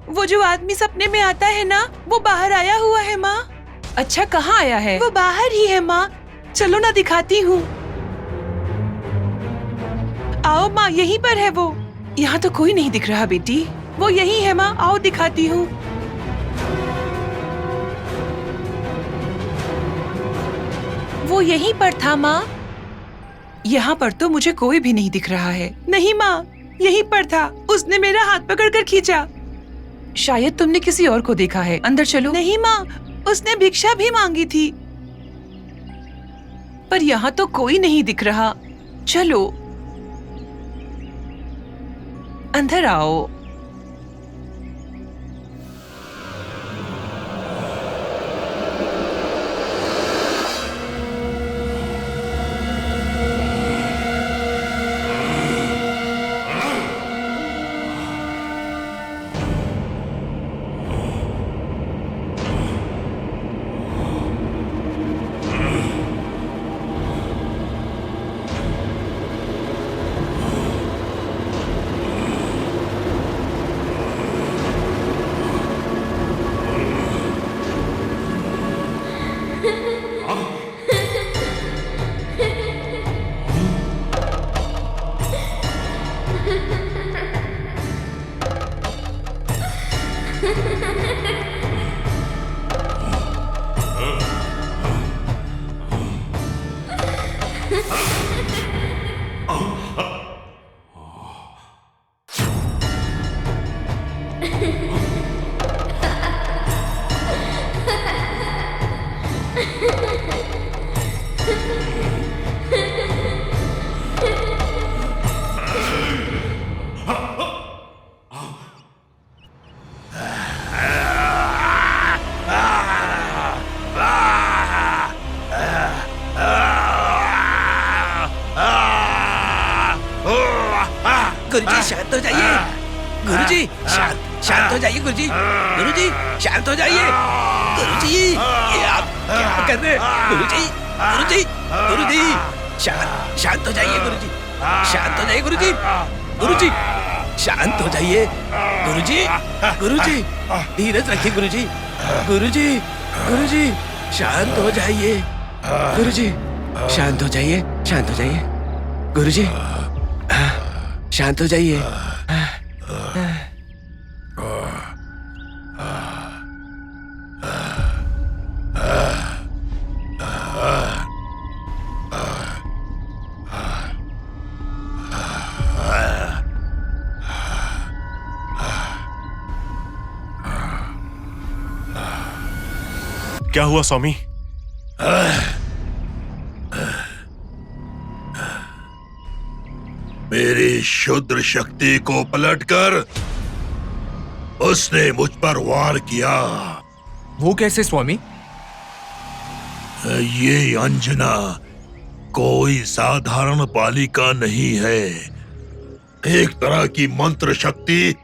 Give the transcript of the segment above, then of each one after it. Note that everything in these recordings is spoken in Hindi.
वो जो आदमी सपने में आता है ना, वो बाहर आया हुआ है माँ। अच्छा, कहाँ आया है? वो बाहर ही है माँ, चलो ना दिखाती हूँ। आओ माँ, यहीं पर है वो। यहाँ तो कोई नहीं दिख रहा बेटी। वो यही है माँ, आओ दिखाती हूँ। वो यहीं पर था माँ। यहाँ पर तो मुझे कोई भी नहीं दिख रहा है। नहीं माँ, यहीं पर था। उसने मेरा हाथ पकड़कर खींचा। शायद तुमने किसी और को देखा है। अंदर चलो। नहीं माँ, उसने भिक्षा भी मांगी थी। पर यहाँ तो कोई नहीं दिख रहा। चलो अंदर आओ। गुरुजी शांत हो जाइए। गुरुजी शांत हो जाइए। गुरुजी गुरुजी शांत हो जाइए। गुरुजी ये आप क्या कर रहे हैं? गुरुजी गुरुजी गुरुजी शांत हो जाइए। गुरुजी शांत हो जाइए। गुरुजी गुरुजी शांत हो जाइए। गुरुजी गुरुजी धीरज रखिए। गुरुजी गुरुजी गुरुजी शांत हो जाइए। गुरुजी शांत हो जाइए। शांत हो जाइए। गुरुजी शांत हो जाइए। क्या हुआ स्वामी? मेरी शुद्र शक्ति को पलटकर उसने मुझ पर वार किया। वो कैसे स्वामी? ये अंजना कोई साधारण बालिका नहीं है। एक तरह की मंत्र शक्ति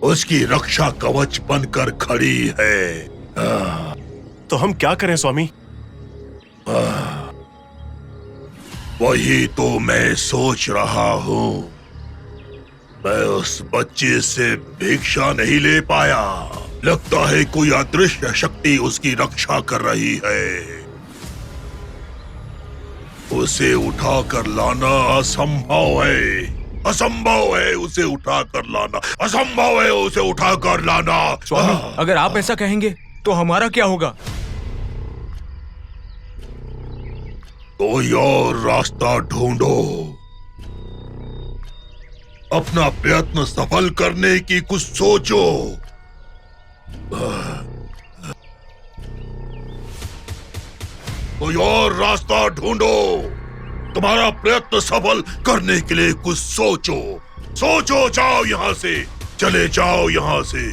उसकी रक्षा कवच बनकर खड़ी है। तो हम क्या करें स्वामी? वही तो मैं सोच रहा हूँ। मैं उस बच्चे से भिक्षा नहीं ले पाया। लगता है कोई अदृश्य शक्ति उसकी रक्षा कर रही है। उसे उठाकर लाना असंभव है, असंभव है उसे उठाकर लाना, असंभव है उसे उठाकर लाना। स्वामी, अगर आप ऐसा कहेंगे तो हमारा क्या होगा? कोई और रास्ता ढूंढो। अपना प्रयत्न सफल करने की कुछ सोचो। कोई और रास्ता ढूंढो। तुम्हारा प्रयत्न सफल करने के लिए कुछ सोचो। सोचो, जाओ यहां से, चले जाओ यहां से।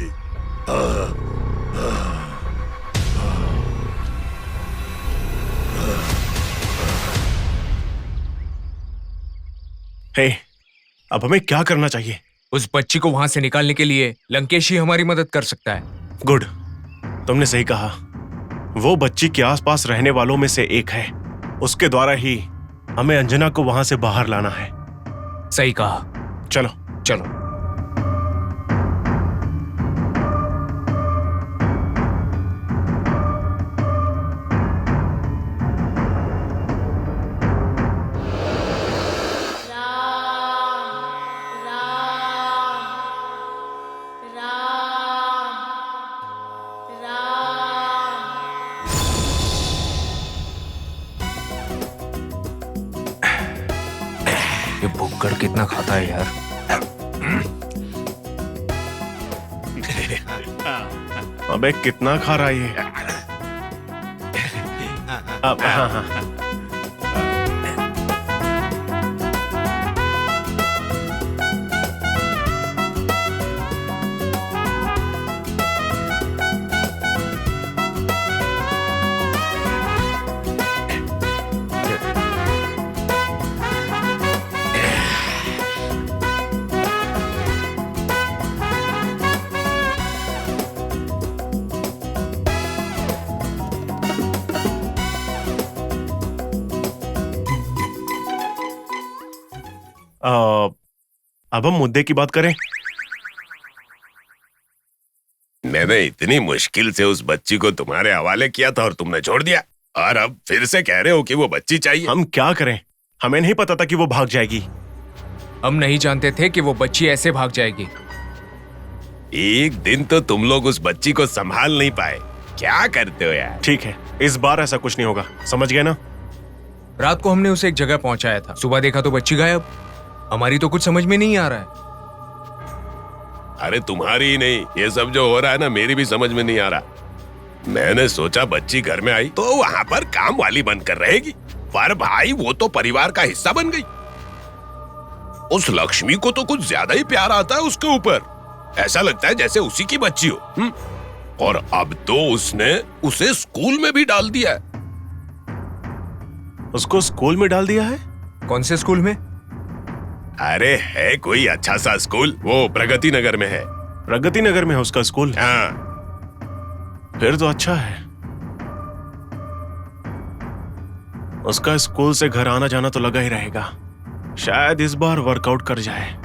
हे, अब हमें क्या करना चाहिए? उस बच्ची को वहां से निकालने के लिए लंकेश ही हमारी मदद कर सकता है। गुड, तुमने सही कहा। वो बच्ची के आसपास रहने वालों में से एक है। उसके द्वारा ही हमें अंजना को वहां से बाहर लाना है। सही कहा। चलो। चलो। ये भुक्कड़ कितना खाता है यार। अबे कितना खा रहा है ये? अब हाँ हाँ। अब हम मुद्दे की बात करें। मैंने इतनी मुश्किल से उस बच्ची को तुम्हारे हवाले किया था और तुमने छोड़ दिया, और अब फिर से कह रहे हो कि वो बच्ची चाहिए। हम क्या करें? हमें नहीं पता था कि वो भाग जाएगी। हम नहीं जानते थे कि वो बच्ची ऐसे भाग जाएगी। एक दिन तो तुम लोग उस बच्ची को संभाल नहीं पाए। क्या करते हो यार? ठीक है, इस बार ऐसा कुछ नहीं होगा, समझ गए ना? रात को हमने उसे एक जगह पहुंचाया था, सुबह देखा तो बच्ची गायब। हमारी तो कुछ समझ में नहीं आ रहा है। अरे तुम्हारी ही नहीं, ये सब जो हो रहा है ना, मेरी भी समझ में नहीं आ रहा। मैंने सोचा बच्ची घर में आई तो वहां पर काम वाली बनकर रहेगी, पर भाई वो तो परिवार का हिस्सा बन गई। उस लक्ष्मी को तो कुछ ज्यादा ही प्यार आता है उसके ऊपर। ऐसा लगता है जैसे उसी की बच्ची हो। और अब तो उसने उसे स्कूल में भी डाल दिया है। उसको स्कूल में डाल दिया है? कौन से स्कूल में? अरे है कोई अच्छा सा स्कूल, वो प्रगति नगर में है। प्रगति नगर में है उसका स्कूल? हाँ। फिर तो अच्छा है। उसका स्कूल से घर आना जाना तो लगा ही रहेगा। शायद इस बार वर्कआउट कर जाए।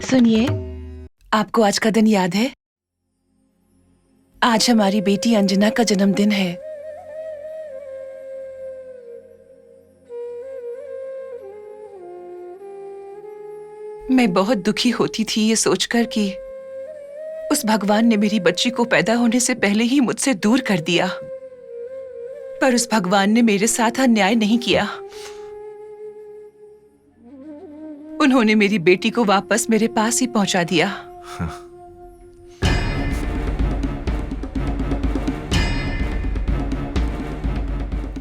सुनिए, आपको आज का दिन याद है? आज हमारी बेटी अंजना का जन्मदिन है। मैं बहुत दुखी होती थी ये सोचकर कि उस भगवान ने मेरी बच्ची को पैदा होने से पहले ही मुझसे दूर कर दिया। पर उस भगवान ने मेरे साथ अन्याय नहीं किया। उन्होंने मेरी बेटी को वापस मेरे पास ही पहुंचा दिया।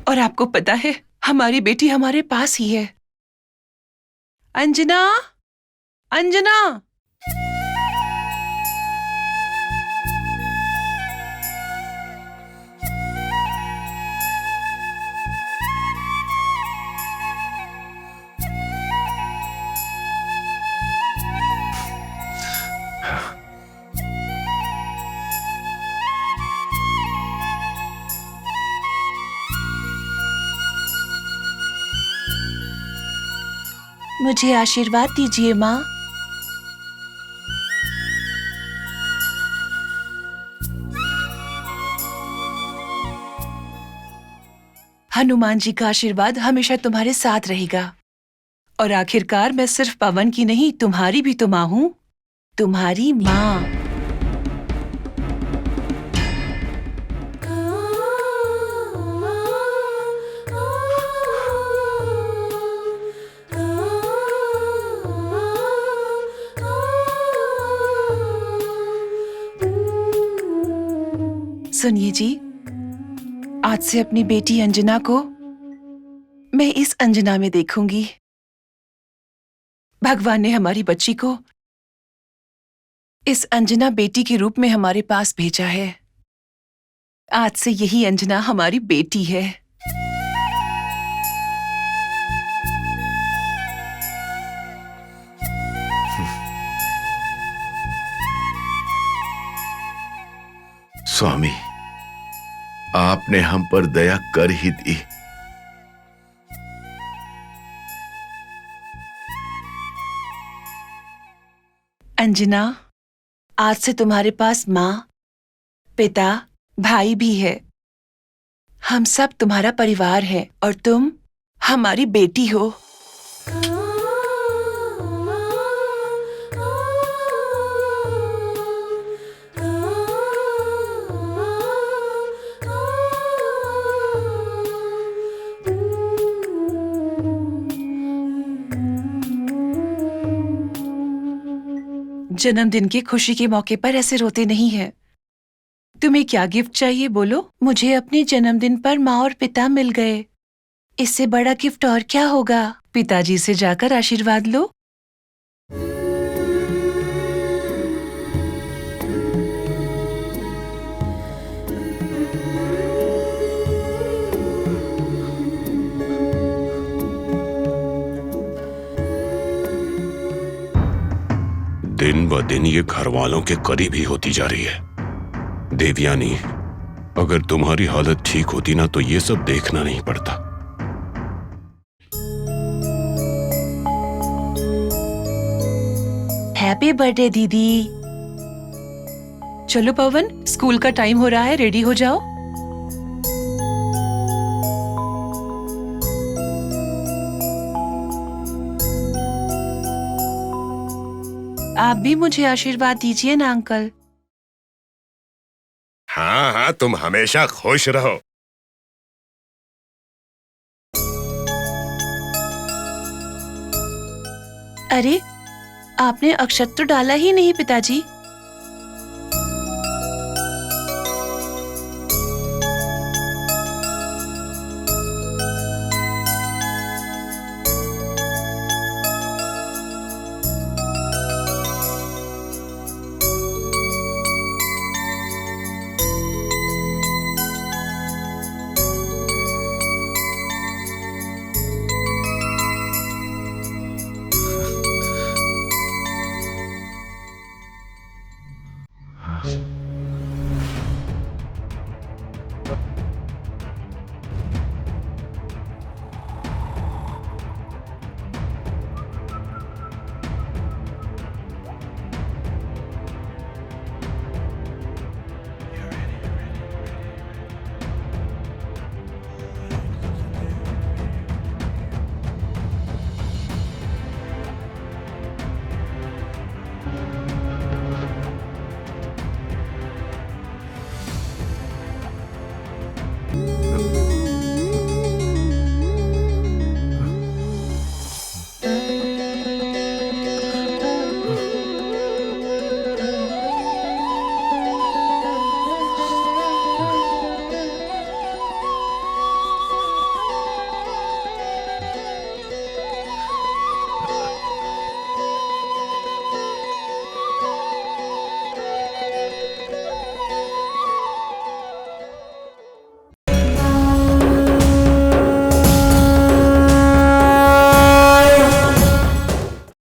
और आपको पता है, हमारी बेटी हमारे पास ही है। अंजना, अंजना, मुझे आशीर्वाद दीजिए माँ। हनुमान जी का आशीर्वाद हमेशा तुम्हारे साथ रहेगा। और आखिरकार मैं सिर्फ पवन की नहीं, तुम्हारी भी तो माँ हूँ, तुम्हारी माँ। सुनिए जी, आज से अपनी बेटी अंजना को मैं इस अंजना में देखूंगी। भगवान ने हमारी बच्ची को इस अंजना बेटी के रूप में हमारे पास भेजा है। आज से यही अंजना हमारी बेटी है। स्वामी, आपने हम पर दया कर ही दी। अंजना, आज से तुम्हारे पास माँ, पिता, भाई भी है। हम सब तुम्हारा परिवार है और तुम हमारी बेटी हो। जन्मदिन की खुशी के मौके पर ऐसे रोते नहीं है। तुम्हें क्या गिफ्ट चाहिए बोलो? मुझे अपने जन्मदिन पर माँ और पिता मिल गए। इससे बड़ा गिफ्ट और क्या होगा? पिताजी से जाकर आशीर्वाद लो। दिन ब दिन ये घर वालों के करीब ही होती जा रही है। देवयानी, अगर तुम्हारी हालत ठीक होती ना तो ये सब देखना नहीं पड़ता। हैप्पी बर्थडे दीदी। चलो पवन, स्कूल का टाइम हो रहा है, रेडी हो जाओ। आप भी मुझे आशीर्वाद दीजिए ना अंकल। हाँ हाँ, तुम हमेशा खुश रहो। अरे, आपने अक्षत तो डाला ही नहीं पिताजी।